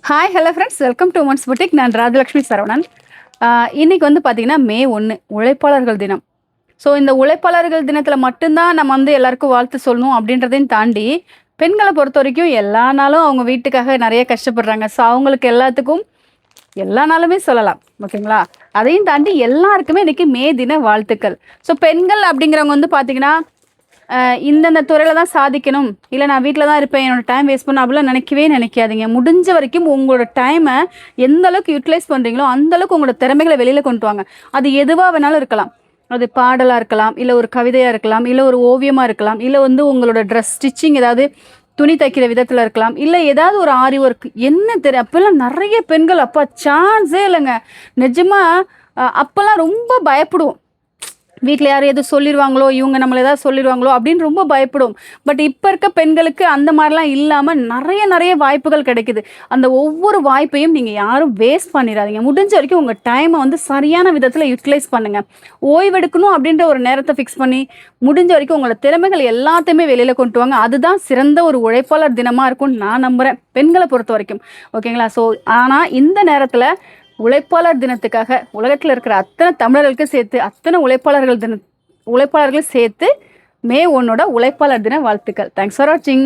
Hi hello friends, welcome to women's boutique. நான் ராஜலக்ஷ்மி சரவணன். இன்னைக்கு வந்து பார்த்தீங்கன்னா மே 1 உழைப்பாளர்கள் தினம். ஸோ இந்த உழைப்பாளர்கள் தினத்தில் மட்டும்தான் நம்ம வந்து எல்லாருக்கும் வாழ்த்து சொல்லணும் அப்படின்றதையும் தாண்டி, பெண்களை பொறுத்த வரைக்கும் எல்லா நாளும் அவங்க வீட்டுக்காக நிறைய கஷ்டப்படுறாங்க. ஸோ அவங்களுக்கு எல்லாத்துக்கும் எல்லா நாளுமே சொல்லலாம், ஓகேங்களா? அதையும் தாண்டி எல்லாருக்குமே இன்னைக்கு மே தின வாழ்த்துக்கள். ஸோ பெண்கள் அப்படிங்கிறவங்க வந்து பார்த்தீங்கன்னா இந்தந்த துறையில் தான் சாதிக்கணும், இல்லை நான் வீட்டில் தான் இருப்பேன், என்னோட டைம் வேஸ்ட் பண்ண அப்படிலாம் நினைக்கவே நினைக்காதீங்க. முடிஞ்ச வரைக்கும் உங்களோட டைமை எந்த அளவுக்கு யூட்டிலைஸ் பண்ணுறீங்களோ அந்தளவுக்கு உங்களோட திறமைகளை வெளியில் கொண்டு வாங்க. அது எதுவாக வேணாலும் இருக்கலாம். அது பாடலாக இருக்கலாம், இல்லை ஒரு கவிதையாக இருக்கலாம், இல்லை ஒரு ஓவியமாக இருக்கலாம், இல்லை வந்து உங்களோட ட்ரெஸ் ஸ்டிச்சிங் ஏதாவது துணி தைக்கிற விதத்தில் இருக்கலாம், இல்லை ஏதாவது ஒரு ஆரி ஒர்க் என்ன தெரியும். அப்போல்லாம் நிறைய பெண்கள் அப்போ சான்ஸே இல்லைங்க. நிஜமாக அப்போல்லாம் ரொம்ப பயப்படுவோம். வீட்டில் யார் எது சொல்லிடுவாங்களோ, இவங்க நம்மளை ஏதாவது சொல்லிடுவாங்களோ அப்படின்னு ரொம்ப பயப்படும். பட் இப்போ இருக்க பெண்களுக்கு அந்த மாதிரிலாம் இல்லாமல் நிறைய வாய்ப்புகள் கிடைக்குது. அந்த ஒவ்வொரு வாய்ப்பையும் நீங்கள் யாரும் வேஸ்ட் பண்ணிடாதீங்க. முடிஞ்ச வரைக்கும் உங்கள் டைமை வந்து சரியான விதத்தில் யூட்டிலைஸ் பண்ணுங்கள். ஓய்வெடுக்கணும் அப்படின்ற ஒரு நேரத்தை ஃபிக்ஸ் பண்ணி முடிஞ்ச வரைக்கும் உங்களோட திறமைகள் எல்லாத்தையுமே வெளியில் கொண்டு வாங்க. அதுதான் சிறந்த ஒரு உழைப்பாளர் தினமாக இருக்கும்னு நான் நம்புகிறேன், பெண்களை பொறுத்த வரைக்கும். ஓகேங்களா? ஸோ ஆனால் இந்த நேரத்தில் உழைப்பாளர் தினத்துக்காக உலகத்தில் இருக்கிற அத்தனை தமிழர்களுக்கு சேர்த்து அத்தனை உழைப்பாளர்கள் சேர்த்து மே 1 உழைப்பாளர் தின வாழ்த்துக்கள். தேங்க்ஸ் ஃபார் வாட்சிங்.